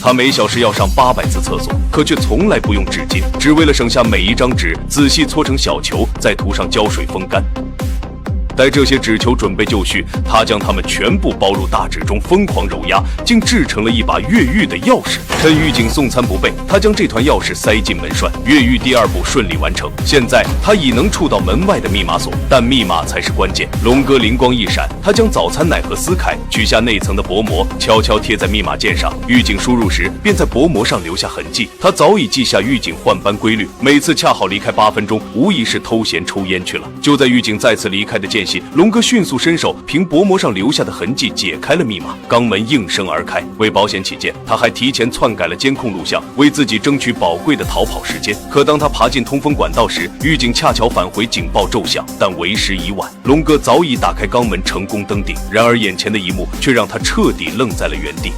他每小时要上800次厕所，可却从来不用纸巾，只为了省下每一张纸仔细搓成小球，再涂上胶水风干。待这些纸球准备就绪，他将它们全部包入大纸中，疯狂揉压，竟制成了一把越狱的钥匙。趁狱警送餐不备，他将这团钥匙塞进门栓，越狱第2步顺利完成。现在他已能触到门外的密码锁，但密码才是关键。龙哥灵光一闪，他将早餐奶盒撕开，取下内层的薄膜，悄悄贴在密码键上。狱警输入时，便在薄膜上留下痕迹。他早已记下狱警换班规律，每次恰好离开8分钟，无疑是偷闲抽烟去了。就在狱警再次离开的间隙，龙哥迅速伸手，凭薄膜上留下的痕迹解开了密码，肛门应声而开。为保险起见，他还提前篡改了监控录像，为自己争取宝贵的逃跑时间。可当他爬进通风管道时，狱警恰巧返回，警报骤响，但为时已晚。龙哥早已打开肛门，成功登顶。然而眼前的一幕却让他彻底愣在了原地。